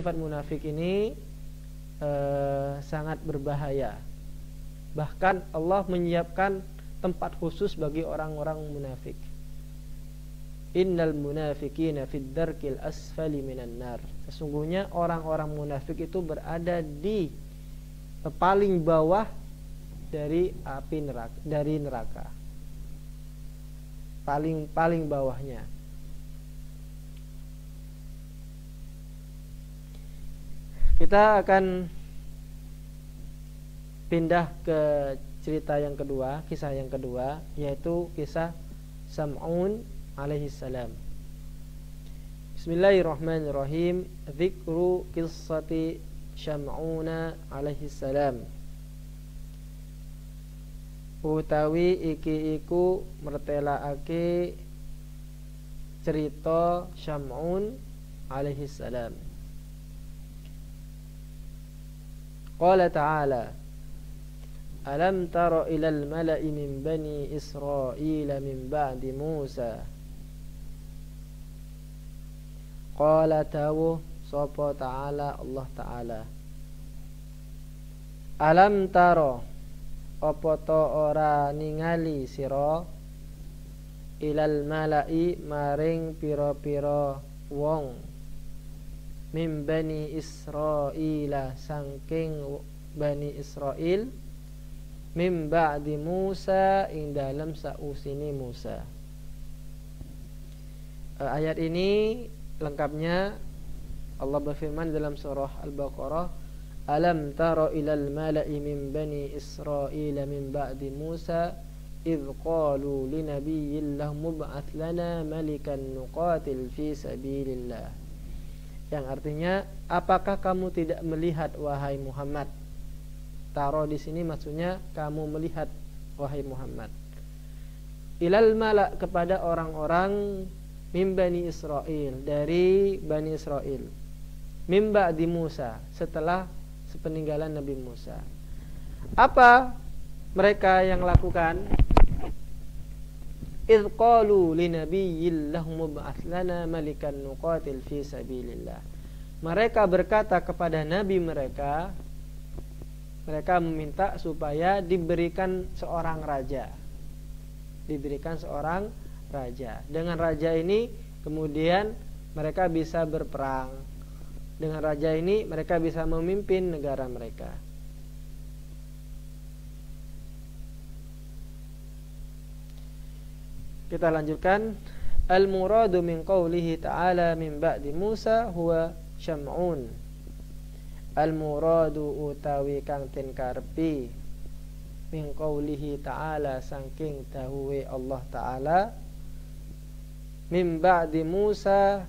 Sifat munafik ini sangat berbahaya. Bahkan Allah menyiapkan tempat khusus bagi orang-orang munafik. Innal munafiqina fid darkil asfali minan nar. Sesungguhnya orang-orang munafik itu berada di paling bawah dari api neraka, dari neraka. Paling bawahnya. Kita akan pindah ke cerita yang kedua, kisah yang kedua, yaitu kisah Sam'un alaihi salam. Bismillahirrahmanirrahim. Dzikru qissati Sam'una alaihi salam. Utawi iki iku mertelaake cerita Sam'un alaihi salam. Qala ta'ala Alam tara ilal mala'i min bani Israila min ba'di Musa. Qala tawu sapa ta'ala Allah ta'ala Alam tara apa ta ora ningali sira ilal mala'i maring pira-pira wong min bani Israila sangking bani Israil min ba'di Musa ing dalam sausine Musa. Ayat ini lengkapnya Allah berfirman dalam surah Al-Baqarah, Alam tara ilal mala'i min bani Israila min ba'di Musa idh qalu linabiyyin lahum mub'ath lana malikan nuqatil fi sabilillah. Yang artinya, apakah kamu tidak melihat wahai Muhammad? Taruh di sini maksudnya kamu melihat wahai Muhammad. Ilal mala' kepada orang-orang min bani Israil, dari bani Israil. Min ba'di Musa, setelah sepeninggalan Nabi Musa. Apa mereka yang lakukan? Idh qalu linabiyyin lahum mub'ath lana malikan nuqatil fi sabilillah. Mereka berkata kepada nabi mereka meminta supaya diberikan seorang raja. Diberikan seorang raja. Dengan raja ini kemudian mereka bisa berperang. Dengan raja ini mereka bisa memimpin negara mereka. Kita lanjutkan. Al-muradu min qawlihi ta'ala min ba'di Musa huwa Sam'un. Al-muradu utawi kang den karepi min qawlihi ta'ala saking dawuhe Allah ta'ala min ba'di Musa,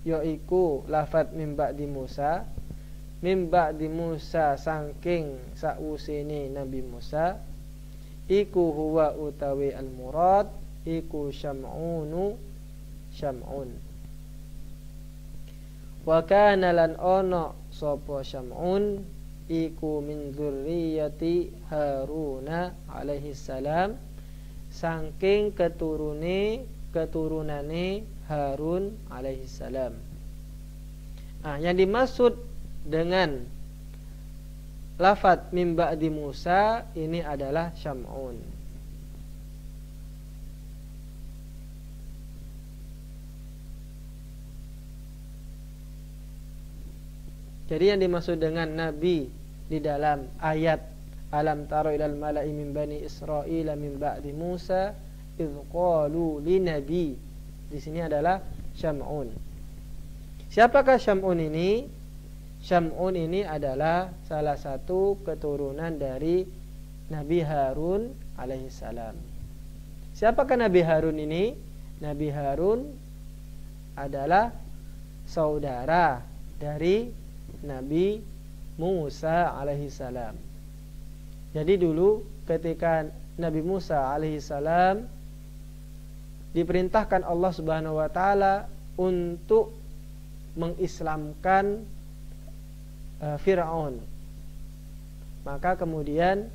yaiku lafadz min ba'di Musa. Min ba'di Musa saking sausine Nabi Musa. Iku huwa utawi al-murad iku Sam'unu Sam'un. Wa kana lan ono sapa Sam'un iku min dzurriyyati Haruna alaihi salam, saking keturunane Harun alaihi salam. Yang dimaksud dengan lafadz min ba'di Musa ini adalah Sam'un. Jadi yang dimaksud dengan nabi di dalam ayat Alam tara ilal mala'i min bani Israila min ba'di Musa idh qalu linabi, di sini adalah Sam'un. Siapakah Sam'un ini? Sam'un ini adalah salah satu keturunan dari Nabi Harun alaihissalam. Siapakah Nabi Harun ini? Nabi Harun adalah saudara dari Nabi Musa alaihissalam. Jadi dulu ketika Nabi Musa alaihissalam diperintahkan Allah Subhanahu wa taala untuk mengislamkan Fir'aun, maka kemudian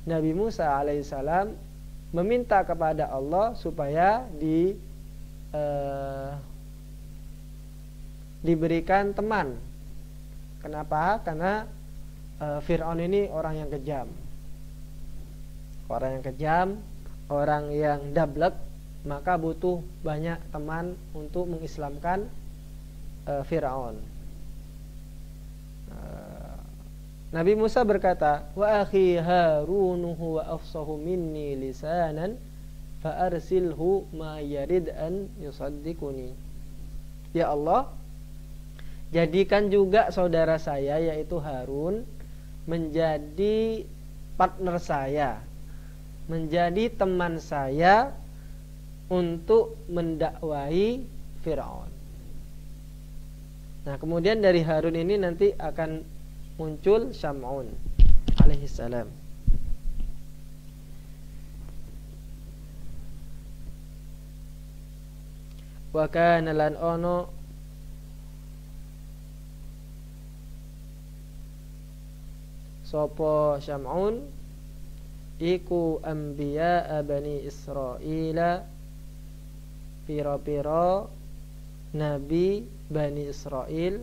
Nabi Musa alaihissalam meminta kepada Allah supaya diberikan teman. Kenapa? Karena Fir'aun ini orang yang kejam. Orang yang kejam, orang yang dablek, maka butuh banyak teman untuk mengislamkan Fir'aun. Nabi Musa berkata, "Wa akhi Harun huwa afsahu minni lisanan fa arsilhu ma yarid an yusaddiquni." Ya Allah, jadikan juga saudara saya yaitu Harun menjadi partner saya, menjadi teman saya untuk mendakwahi Fir'aun. Nah, kemudian dari Harun ini nanti akan muncul Syam'un alaihissalam. Wa kana lan ono sapa Syam'un iku anbiya bani Israila, pira-pira nabi Bani Israel,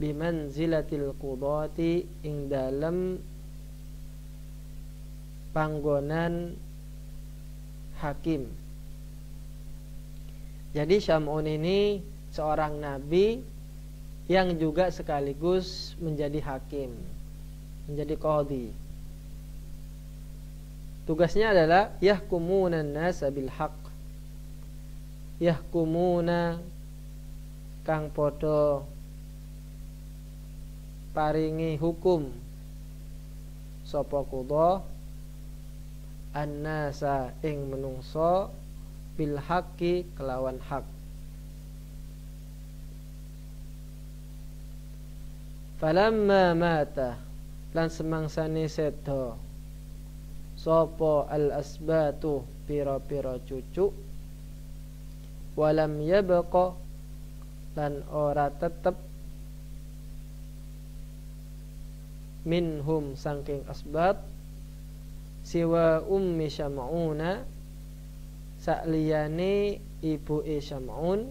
bimanzilatil qudati ing dalem panggonan hakim. Jadi Syam'un ini seorang nabi yang juga sekaligus menjadi hakim, menjadi qadhi. Tugasnya adalah yahkumuna an-nasa bil haqq. Yahkumuna kang podo paringi hukum sapa qudha annasa ing menungso bil haqqi kelawan hak. Falamma mata lan semangsane sedo sapa al asbatu pira-pira cucu, walam yabqa lan ora tetep minhum saking asbab siwa ummi Syam'una sakliyane ibu Syam'un,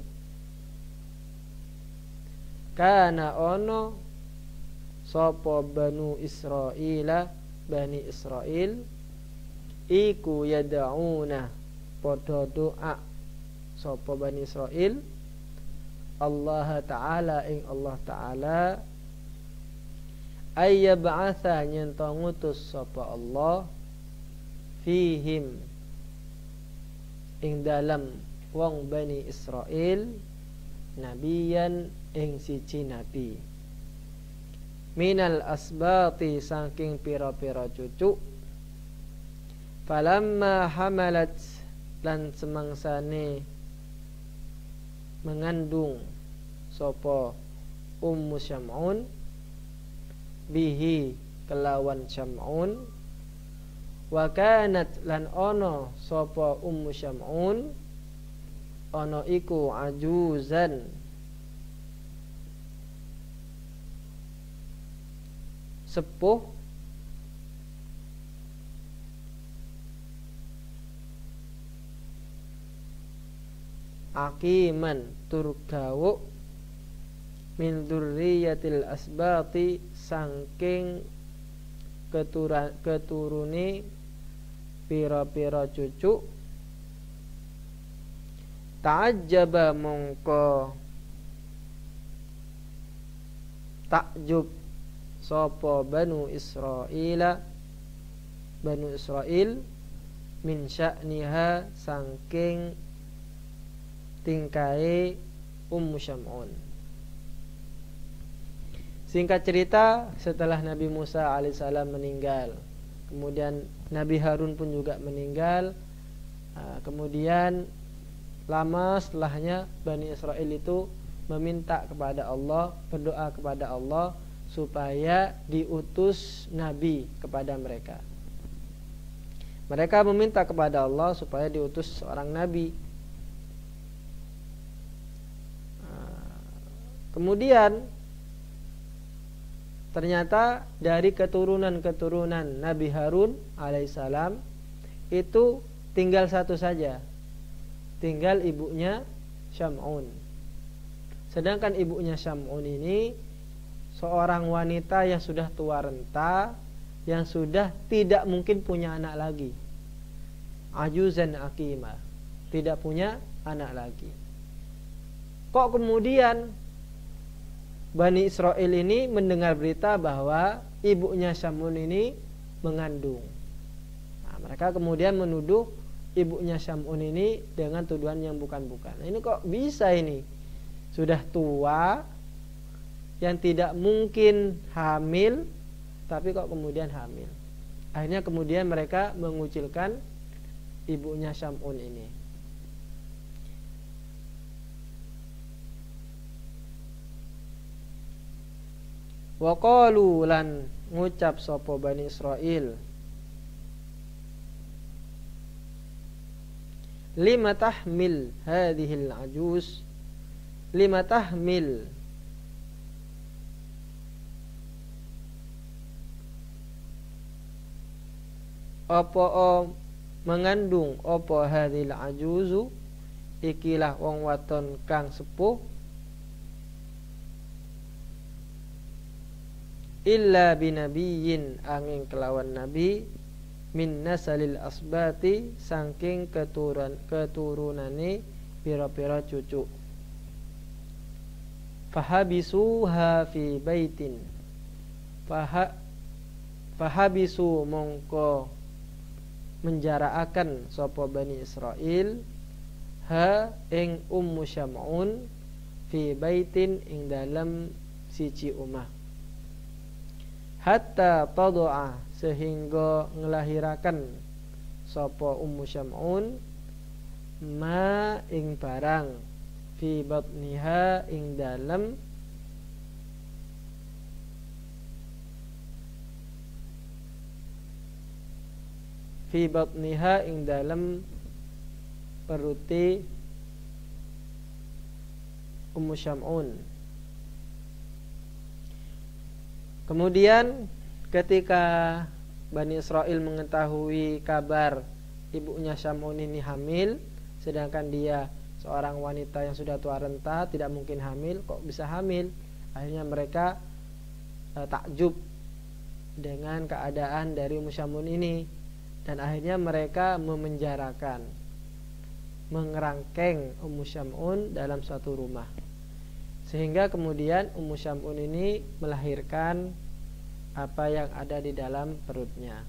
kana ono sapa banu Israila bani Israil iku yad'una padha doa sapa bani Israil Allah Ta'ala ing Allah Ta'ala ayya ba'atha nyento ngutus sapa Allah fihim ing dalam wong bani Israel nabiyan ing siji nabi minal asbati saking pira-pira cucu, falamma hamalat lan semangsane mengandung sapa ummu Syam'un bihi kelawan Syam'un, wa kanat lan ono sapa ummu Syam'un ono iku ajuzan sepuh akiman turgawu min dzurriyyatil asbati saking keturune pira-pira cucu, ta'ajjaba mongko takjub sapa banu Israila banu Israil min sya'niha saking tingkae Ummu Syam'un. Singkat cerita, setelah Nabi Musa alaihissalam meninggal, kemudian Nabi Harun pun juga meninggal, kemudian lama setelahnya Bani Israel itu meminta kepada Allah, berdoa kepada Allah supaya diutus Nabi kepada mereka. Mereka meminta kepada Allah supaya diutus seorang Nabi. Kemudian ternyata dari keturunan Nabi Harun alaihissalam itu tinggal satu saja, tinggal ibunya Syam'un. Sedangkan ibunya Syam'un ini seorang wanita yang sudah tua renta, yang sudah tidak mungkin punya anak lagi. Ajuzan aqimah, tidak punya anak lagi. Kok kemudian Bani Israel ini mendengar berita bahwa ibunya Syam'un ini mengandung. Nah, mereka kemudian menuduh ibunya Syam'un ini dengan tuduhan yang bukan-bukan. Nah, ini kok bisa ini? Sudah tua, yang tidak mungkin hamil, tapi kok kemudian hamil. Akhirnya kemudian mereka mengucilkan ibunya Syam'un ini. Wa qalu lan ngucap sapa Bani Israil, lima tahmil hadhil ajuz, lima tahmil apa mengandung apa hadhil ajuzu, ikilah wong waton kang sepuh, illa binabiyyin angin kelawan nabi, min nasalil asbati saking keturunane pira-pira cucu. Fahabisuha fi baitin, fahabisu mongko menjaraaken sapa Bani Israil ha ing Ummu Syam'un fi baitin ing dalam siji omah, hatta tadu'a sehingga ngelahirakan sapa Ummu Syam'un ma ing barang fi batniha ing dalam fi batniha ing dalam peruti Ummu Syam'un. Kemudian ketika Bani Israil mengetahui kabar ibunya Syam'un ini hamil, sedangkan dia seorang wanita yang sudah tua renta, tidak mungkin hamil, kok bisa hamil? Akhirnya mereka takjub dengan keadaan dari Ummu Syam'un ini, dan akhirnya mereka memenjarakan, mengerangkeng Ummu Syam'un dalam suatu rumah, sehingga kemudian Ummu Syam'un ini melahirkan apa yang ada di dalam perutnya.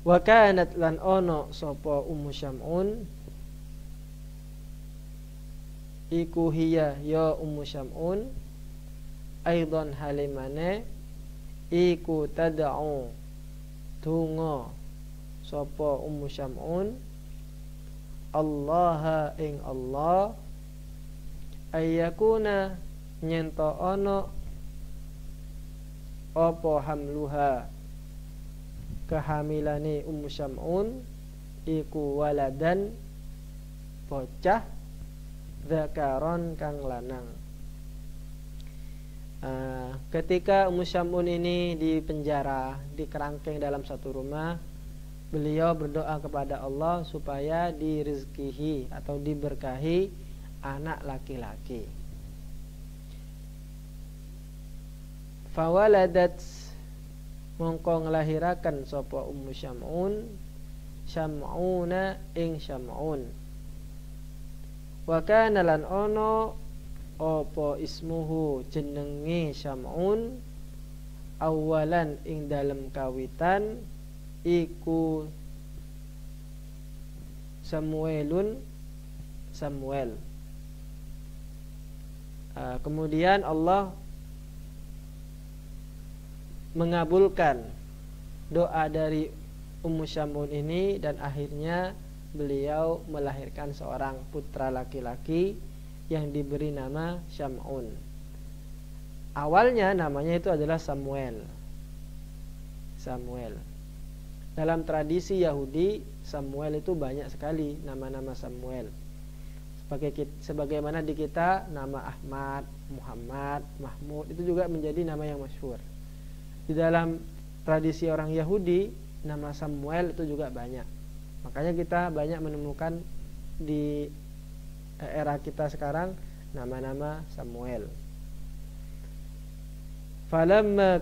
Wa kanat lan ono sapa Ummu Syam'un iku hiya ya Ummu Syam'un aidan halimane iku tad'u tungo sapa Ummu Syam'un Allah ing Allah ayyakuna nyento ono apa hamluha kehamilane Ummu Syam'un iku waladan bocah zakaron kang lanang. Ketika Ummu Syam'un ini dipenjara, dikerangkeng dalam satu rumah, beliau berdoa kepada Allah supaya dirizkihi atau diberkahi anak laki-laki. Fawaladat mongko ngelahirakan sapa Ummu Syam'un Syam'una ing Syam'un. Wa kana lan ono apa ismuhu jenenge Syam'un awalan ing dalem kawitan iku Samuel. Kemudian Allah mengabulkan doa dari Ummu Syam'un ini, dan akhirnya beliau melahirkan seorang putra laki-laki yang diberi nama Syam'un. Awalnya namanya itu adalah Samuel. Dalam tradisi Yahudi, Samuel itu banyak sekali nama-nama Samuel. Sebagaimana di kita nama Ahmad, Muhammad, Mahmud itu juga menjadi nama yang masyhur. Di dalam tradisi orang Yahudi, nama Samuel itu juga banyak. Makanya kita banyak menemukan di era kita sekarang nama-nama Samuel. Falamma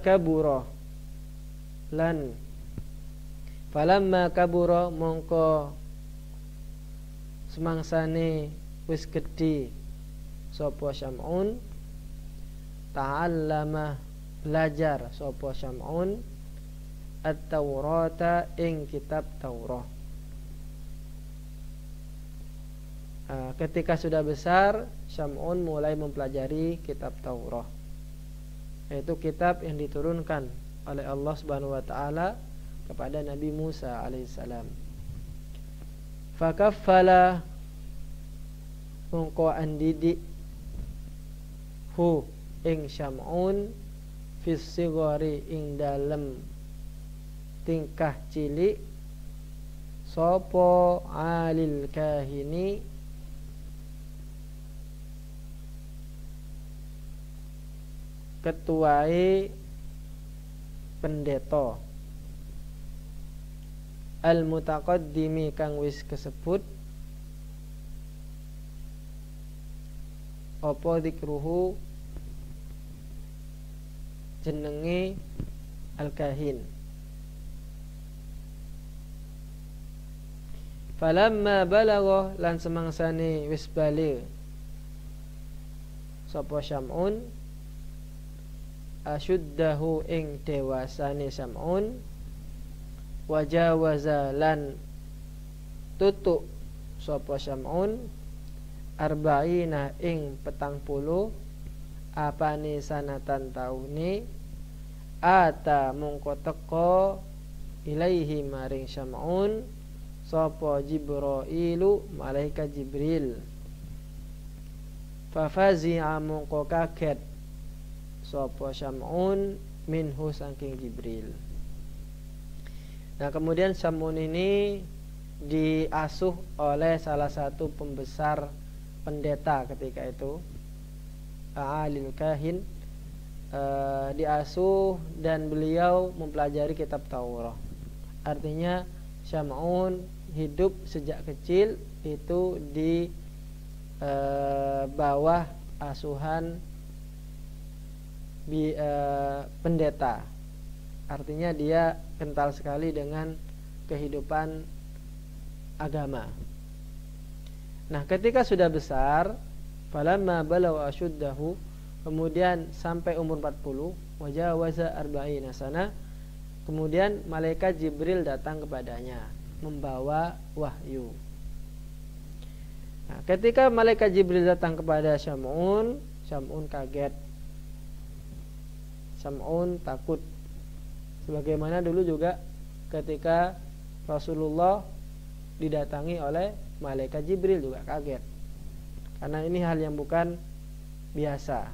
kabura mongko semangsane wis gedhe sapa Syam'un, ta'allama belajar sapa Syam'un at-Taurata ing kitab Taurat. Ketika sudah besar, Syam'un mulai mempelajari kitab Taurat, yaitu kitab yang diturunkan oleh Allah Subhanahu wa taala kepada Nabi Musa alaihissalam. Fakaffala mongko andidi hu ing Syam'un fis sigari ing dalem tingkah cilik sapa alil kahini ketuai pendeta al mutaqaddimi kang wis kesebut apa zikruhu jenenge al-kahin. Falamma balagha lan semangsane wis bali sapa Syam'un asyuddahu ing dewasane Syam'un wajawaza lan tutuk sapa Syam'un arba'ina ing 40 apane sanatan taune ata mongko teka ilaihi maring Syam'un sapa Jibrailu malaikat Jibril. Fafazi'a mongko kaget sapa Syam'un minhu saking Jibril. Nah, kemudian Syam'un ini diasuh oleh salah satu pembesar pendeta ketika itu, alil kahin, diasuh dan beliau mempelajari kitab Taurat. Artinya Syam'un hidup sejak kecil itu di bawah asuhan pendeta. Artinya dia kental sekali dengan kehidupan agama. Nah, ketika sudah besar, falamma balagha asyuddahu, kemudian sampai umur 40, wajawaza arba'ina sana, kemudian malaikat Jibril datang kepadanya membawa wahyu. Nah, ketika malaikat Jibril datang kepada Syam'un, Syam'un kaget. Syam'un takut. Sebagaimana dulu juga ketika Rasulullah didatangi oleh malaikat Jibril juga kaget. Karena ini hal yang bukan biasa.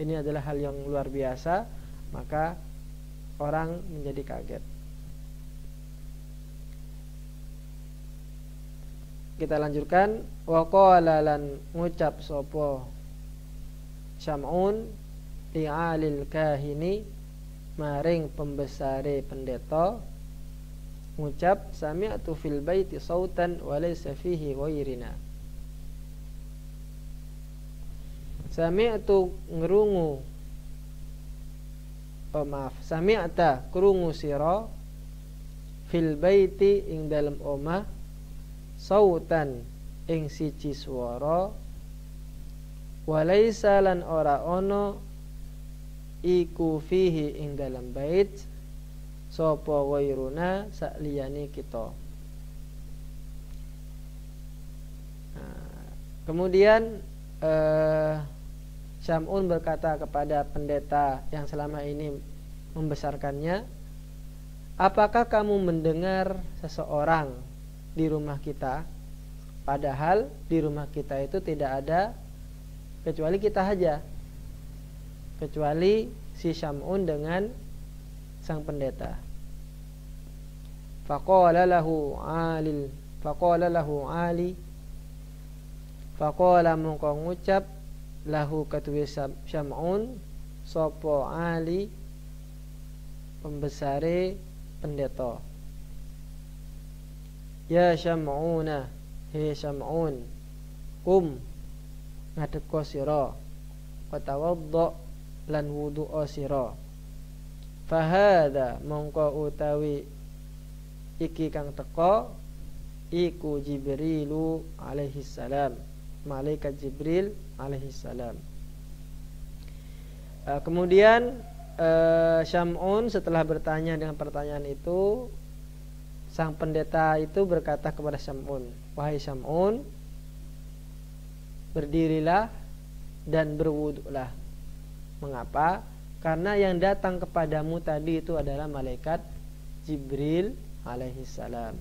Ini adalah hal yang luar biasa, maka orang menjadi kaget. Kita lanjutkan. Wa qala lan ngucap sapa Syam'un li'alil kahini maring pembesare pendeta, ngucap sami'tu fil baiti sautan wa laysa fihi ghairina. Sami'tu ngrungu, sami'ta krungu sira fil baiti ing dalem omah sautan ing siji swara walaysa lan ora ono iku fihi ing dalam bait sapa wairuna sakliyane kita. Kemudian Syam'un berkata kepada pendeta yang selama ini membesarkannya, apakah kamu mendengar seseorang di rumah kita, padahal di rumah kita itu tidak ada kecuali kita saja, kecuali si Syam'un dengan sang pendeta. Faqala lahu Ali, faqala mongko ngucap lahu katuwe Syam'un sapa Ali pembesare pendeta, ya Syam'una, he Syam'un, kum ngadeka sira wa tawaddo lan wudu'a sira. Fahada mongko utawi iki kang teka iku Jibrilu alaihi salam, malaikat Jibril alaihi salam. Kemudian Syam'un setelah bertanya dengan pertanyaan itu, sang pendeta itu berkata kepada Syam'un, wahai Syam'un, berdirilah dan berwudulah. Mengapa? Karena yang datang kepadamu tadi itu adalah malaikat Jibril alaihi salam.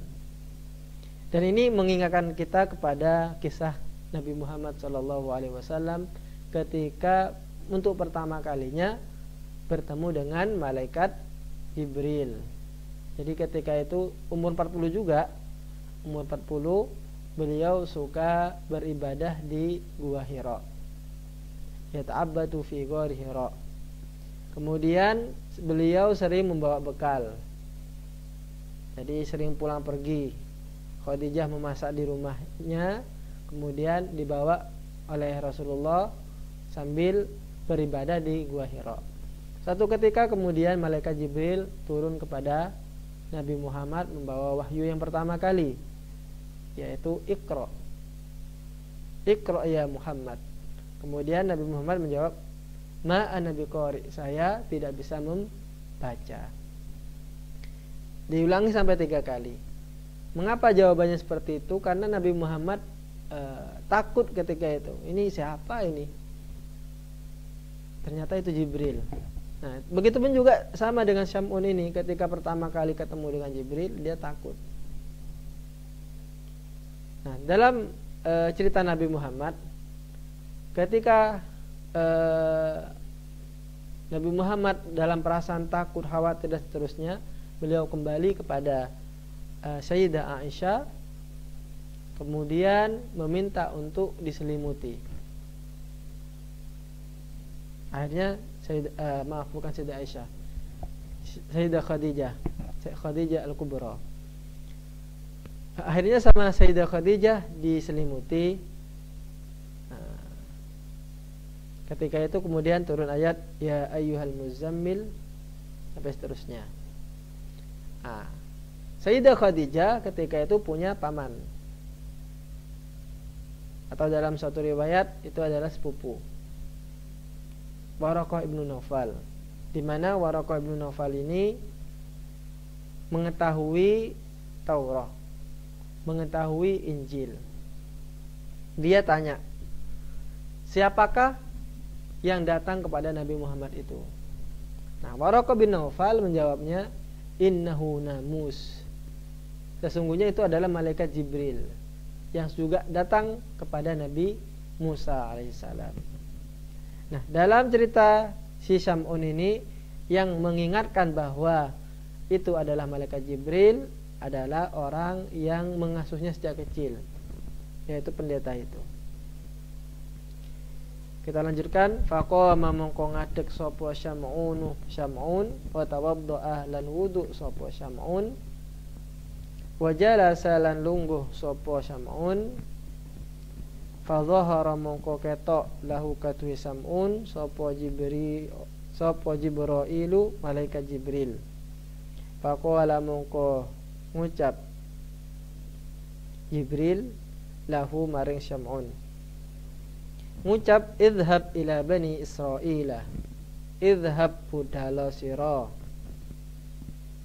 Dan ini mengingatkan kita kepada kisah Nabi Muhammad SAW ketika untuk pertama kalinya bertemu dengan malaikat Jibril. Jadi ketika itu umur 40 juga, umur 40 beliau suka beribadah di Gua Hira. Yata'abbadu fi Ghar Hira. Kemudian beliau sering membawa bekal. Jadi sering pulang pergi. Khadijah memasak di rumahnya, kemudian dibawa oleh Rasulullah sambil beribadah di Gua Hira. Satu ketika kemudian malaikat Jibril turun kepada Nabi Muhammad membawa wahyu yang pertama kali, yaitu Iqra. Iqra ya Muhammad. Kemudian Nabi Muhammad menjawab, ma ana biqari, saya tidak bisa membaca. Diulangi sampai 3 kali. Mengapa jawabannya seperti itu? Karena Nabi Muhammad takut ketika itu. Ini siapa ini? Ternyata itu Jibril. Nah, begitu pun juga sama dengan Syam'un ini. Ketika pertama kali ketemu dengan Jibril, dia takut. Nah, dalam cerita Nabi Muhammad, ketika Nabi Muhammad dalam perasaan takut, khawatir dan seterusnya, beliau kembali kepada Sayyidah Aisyah, kemudian meminta untuk diselimuti. Akhirnya bukan Sayyidah Aisyah, Sayyidah Khadijah Al-Kubra. Akhirnya sama Sayyidah Khadijah diselimuti. Ketika itu kemudian turun ayat ya ayyuhal muzammil sampai seterusnya. Sayyidah Khadijah ketika itu punya paman, atau dalam satu riwayat itu adalah sepupu, Waraqah ibnu Naufal, di mana Waraqah ibnu Naufal ini mengetahui Taurat, mengetahui Injil. Dia tanya, siapakah yang datang kepada Nabi Muhammad itu? Nah, Waraqah bin Naufal menjawabnya, innahu namus, sesungguhnya itu adalah malaikat Jibril yang juga datang kepada Nabi Musa alaihissalam. Nah, dalam cerita si Syam'un ini yang mengingatkan bahwa itu adalah malaikat Jibril adalah orang yang mengasuhnya sejak kecil, yaitu pendeta itu. Kita lanjutkan. Faqama mongko ngadeg sapa Syam'un wa tawaddaa lan wudu sapa Syam'un wa jalasa lan lungguh sapa Syam'un fa dhahara mongko ketok lahu katwi Syam'un sapa Jibrailu malaikat Jibril. Faqala mongko ngucap Jibril lahu maring Syam'un, ngucap idhab ila bani Israila, idhab budhala sira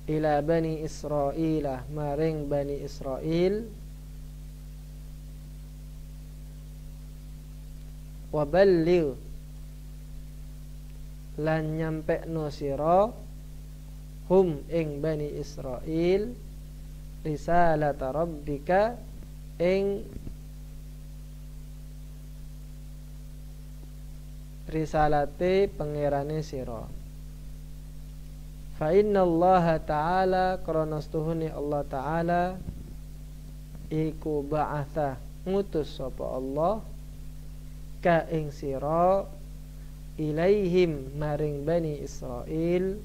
ila bani Israila maring bani Israil, wa balligh lan nyampekno sira hum ing bani Israil risalata rabbika ing risalate pangerane sira. Fa innallaha ta'ala kronostuhuni Allah ta'ala iku ba'atha ngutus sapa Allah ka ing sira ilaihim maring bani Israil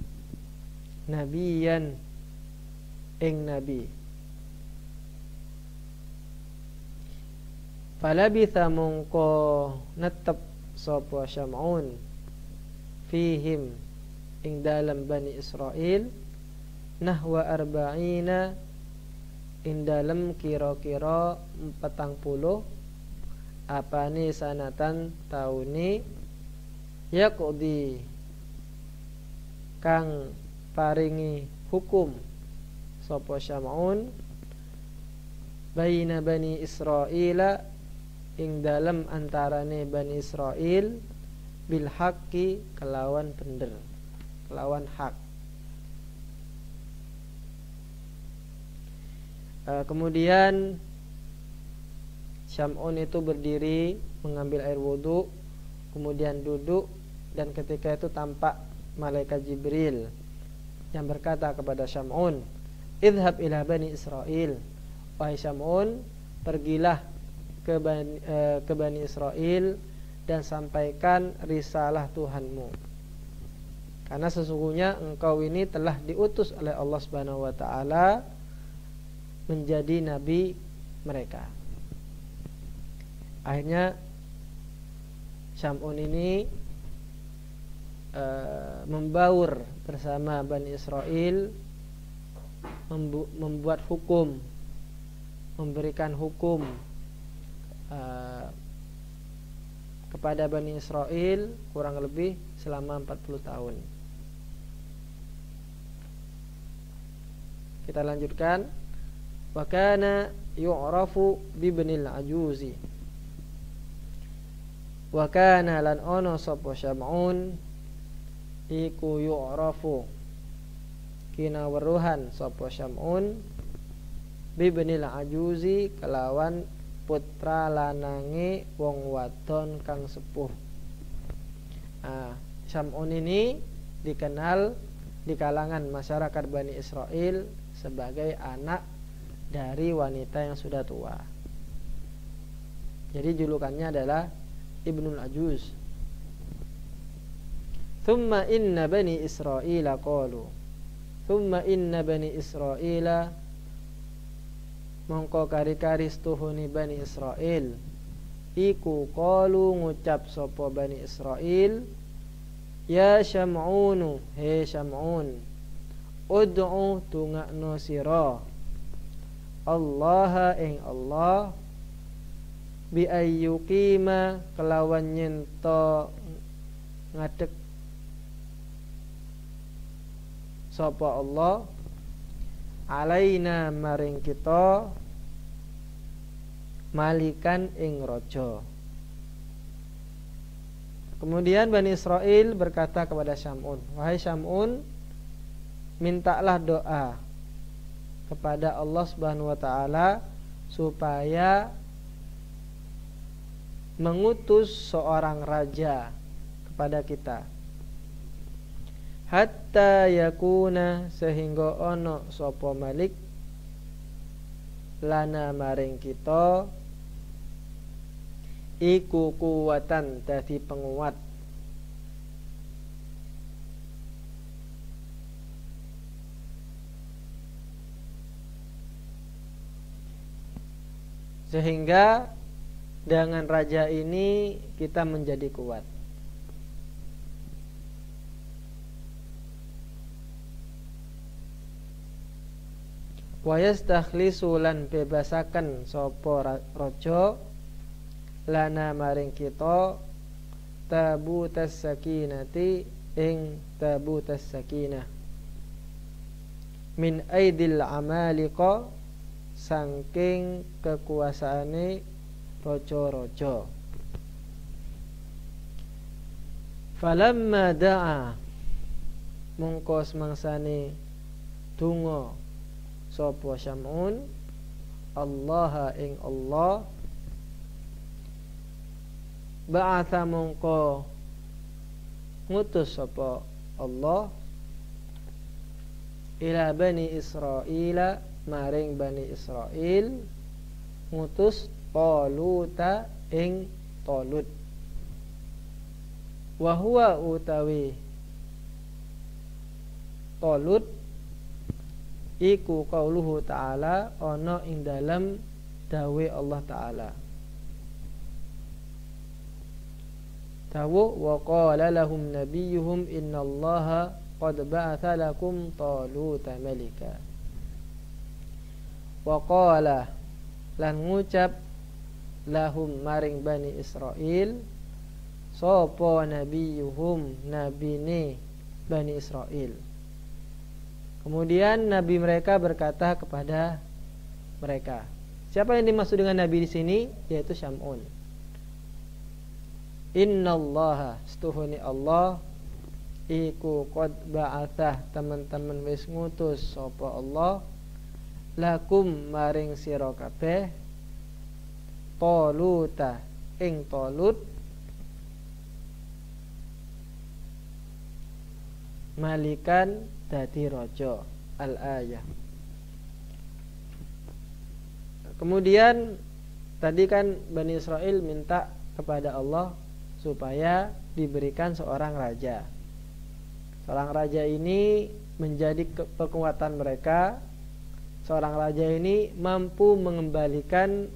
nabiyan ing nabi. Falabitha mongko netep sapa Syam'un fihim ing dalam Bani Israil nahwa arba'ina ing dalam kira-kira 40 apane sanatan tauni yaqdi kang paringi hukum sapa Syam'un baina Bani Israila ing dalam antarane Bani Israil bil haqqi kelawan bener, kelawan hak. Kemudian Syam'un itu berdiri mengambil air wudu, kemudian duduk, dan ketika itu tampak malaikat Jibril yang berkata kepada Syam'un, idhab ila Bani Israil, wahai Syam'un, pergilah ke Bani Israil dan sampaikan risalah Tuhanmu, karena sesungguhnya engkau ini telah diutus oleh Allah Subhanahu wa taala menjadi nabi mereka. Akhirnya Syam'un ini membaur bersama Bani Israil, membuat hukum, memberikan hukum kepada Bani Israil kurang lebih selama 40 tahun. Kita lanjutkan. Wa kana yu'rafu bi ibnil ajuzi. Wa kana lan ono sapa Syam'un iku yu'rafu kina weruhan sapa Syam'un bi ibnil ajuzi kelawan putra lanange wong wadon kang sepuh. Syam'un ini dikenal di kalangan masyarakat Bani Israil sebagai anak dari wanita yang sudah tua. Jadi julukannya adalah Ibnul Ajuz. Thumma inna Bani Israila qalu. Thumma inna Bani Israila mongko kari-kari stuhuni Bani Israil iku qalu ngucap sapa Bani Israil ya Syam'unu, he Syam'un, ud'u tungakno sira Allah ing Allah bi ayyuqima kelawan nyento ngadeg sapa Allah alaina maring kita malikan ing raja. Kemudian Bani Israil berkata kepada Syam'un, wahai Syam'un, mintalah doa kepada Allah Subhanahu wa taala supaya mengutus seorang raja kepada kita, hatta yakuna sehingga ono sapa malik lana maring kita iku kuwatan dadi penguat sehingga dengan raja ini kita menjadi kuat. Wa yastakhlisu lan bebasaken sapa raja lana maring kita tabutas sakinati ing tabutas sakinah min aidil amaliqa saking kekuasaane raja-raja. Falamma da'a mongko semangsane donga sapa Syam'un Allah ing Allah ba'atha mongko ngutus sapa Allah ila Bani Israila maring Bani Israil ngutus Taluta ing Talut wa huwa utawi Talut iku qauluhu ta'ala ana ing dalam dawe Allah ta'ala Tahu wa qala lahum nabiyuhum innallaha qad ba'atha lakum taluta malika. Wa qala lan ngucap lahum maring Bani Israil sapa nabiyuhum nabine Bani Israil. Kemudian nabi mereka berkata kepada mereka. Siapa yang dimaksud dengan nabi di sini? Yaitu Syam'un. Innallaha setuhuni Allah iku qad ba'athah teman-teman wis ngutus sapa Allah lakum maring sira kabeh Taluta ing Talut malikan dadi raja. Al-ayah. Kemudian tadi kan Bani Israil minta kepada Allah supaya diberikan seorang raja. Seorang raja ini menjadi kekuatan mereka. Seorang raja ini mampu mengembalikan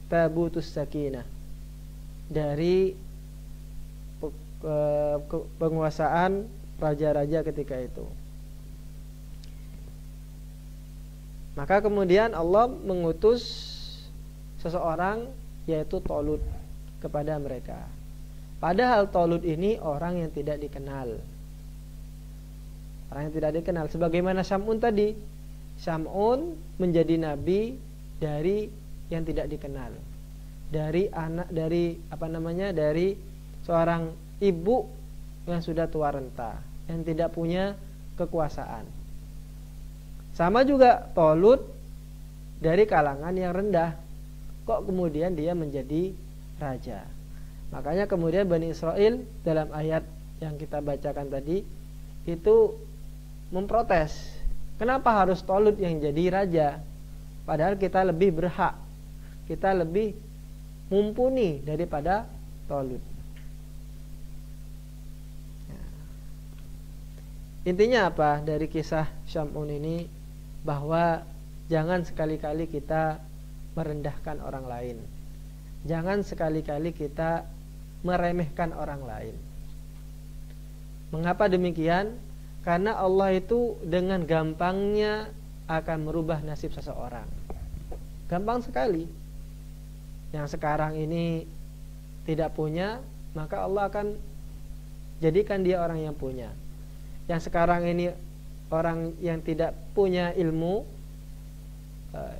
tabutus sakinah dari penguasaan raja-raja ketika itu. Maka kemudian Allah mengutus seseorang yaitu Talut kepada mereka. Padahal Talut ini orang yang tidak dikenal. Orang yang tidak dikenal. Sebagaimana Syam'un tadi. Syam'un menjadi nabi dari yang tidak dikenal. Dari seorang ibu yang sudah tua renta, yang tidak punya kekuasaan. Sama juga Talut dari kalangan yang rendah. Kok kemudian dia menjadi raja? Makanya kemudian Bani Israil dalam ayat yang kita bacakan tadi itu memprotes. Kenapa harus Talut yang jadi raja? Padahal kita lebih berhak, kita lebih mumpuni daripada Talut. Intinya apa dari kisah Syam'un ini? Bahwa jangan sekali-kali kita merendahkan orang lain. Jangan sekali-kali kita meremehkan orang lain. Mengapa demikian? Karena Allah itu dengan gampangnya akan merubah nasib seseorang. Gampang sekali. Yang sekarang ini tidak punya, maka Allah akan jadikan dia orang yang punya. Yang sekarang ini orang yang tidak punya ilmu,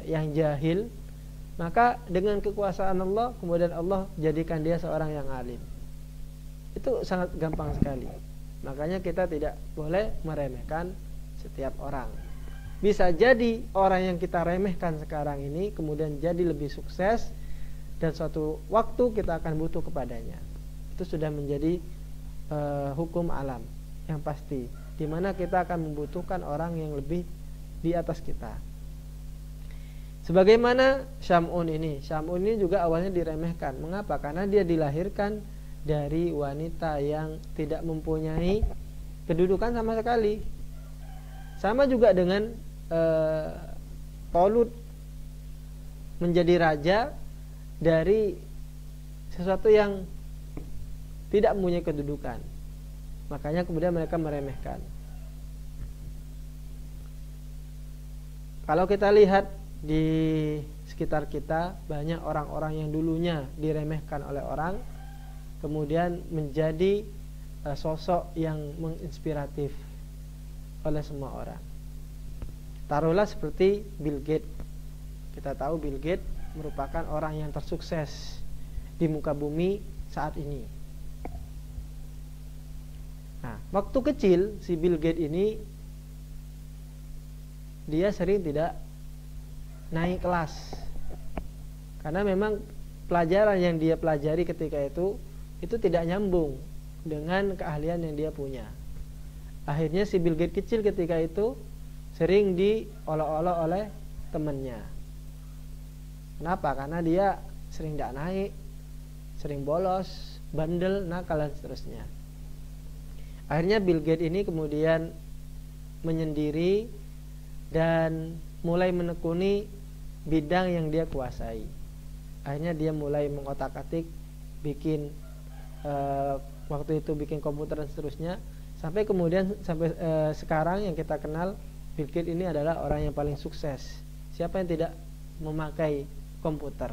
yang jahil, maka dengan kekuasaan Allah kemudian Allah jadikan dia seorang yang alim. Itu sangat gampang sekali. Makanya kita tidak boleh meremehkan setiap orang. Bisa jadi orang yang kita remehkan sekarang ini kemudian jadi lebih sukses, dan suatu waktu kita akan butuh kepadanya. Itu sudah menjadi hukum alam yang pasti, di mana kita akan membutuhkan orang yang lebih di atas kita. Sebagaimana Syam'un ini juga awalnya diremehkan. Mengapa? Karena dia dilahirkan dari wanita yang tidak mempunyai kedudukan sama sekali. Sama juga dengan Talut menjadi raja dari sesuatu yang tidak mempunyai kedudukan. Makanya kemudian mereka meremehkan. Kalau kita lihat di sekitar kita, banyak orang-orang yang dulunya diremehkan oleh orang, kemudian menjadi sosok yang menginspiratif oleh semua orang. Taruhlah seperti Bill Gates. Kita tahu Bill Gates merupakan orang yang tersukses di muka bumi saat ini. Nah, waktu kecil si Bill Gates ini dia sering tidak naik kelas, karena memang pelajaran yang dia pelajari ketika itu tidak nyambung dengan keahlian yang dia punya. Akhirnya si Bill Gates kecil ketika itu sering diolok-olok oleh temannya. Kenapa? Karena dia sering tidak naik, sering bolos, bandel, nakal dan seterusnya. Akhirnya Bill Gates ini kemudian menyendiri dan mulai menekuni bidang yang dia kuasai. Akhirnya dia mulai mengotak-atik, bikin waktu itu bikin komputer dan seterusnya, sampai kemudian sampai sekarang yang kita kenal Bill Gates ini adalah orang yang paling sukses. Siapa yang tidak memakai komputer?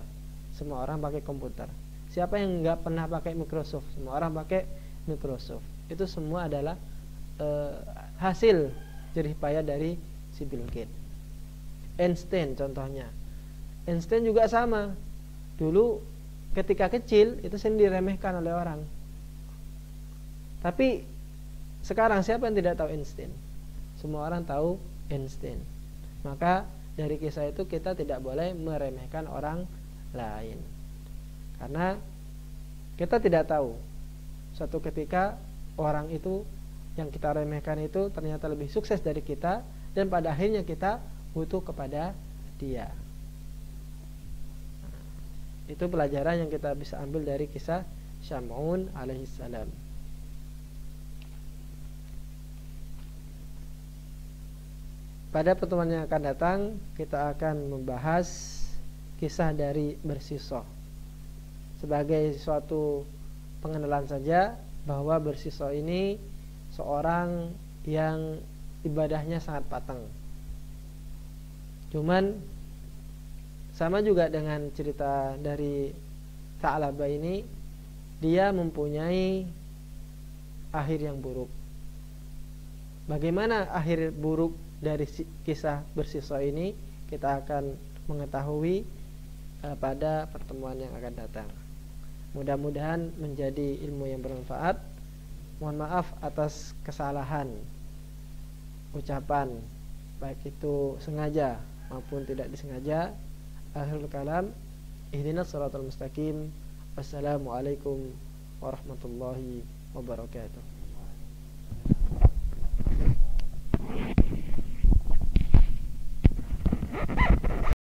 Semua orang pakai komputer. Siapa yang nggak pernah pakai Microsoft? Semua orang pakai Microsoft. Itu semua adalah hasil jerih payah dari si Bill Gates. Einstein contohnya. Einstein juga sama. Dulu ketika kecil itu sering diremehkan oleh orang. Tapi sekarang siapa yang tidak tahu Einstein? Semua orang tahu Einstein. Maka dari kisah itu kita tidak boleh meremehkan orang lain. Karena kita tidak tahu suatu ketika orang itu yang kita remehkan itu ternyata lebih sukses dari kita, dan pada akhirnya kita butuh kepada dia. Itu pelajaran yang kita bisa ambil dari kisah Syam'un alaihissalam. Pada pertemuan yang akan datang kita akan membahas kisah dari Bersisah. Sebagai suatu pengenalan saja bahwa Bersisah ini seorang yang ibadahnya sangat patang. Cuman sama juga dengan cerita dari Tha'labah ini, dia mempunyai akhir yang buruk. Bagaimana akhir buruk dari kisah Bersisah ini kita akan mengetahui pada pertemuan yang akan datang. Mudah-mudahan menjadi ilmu yang bermanfaat. Mohon maaf atas kesalahan ucapan, baik itu sengaja maupun tidak disengaja. Akhirul kalam, ihdinas shiratal mustaqim. Wassalamualaikum warahmatullahi wabarakatuh.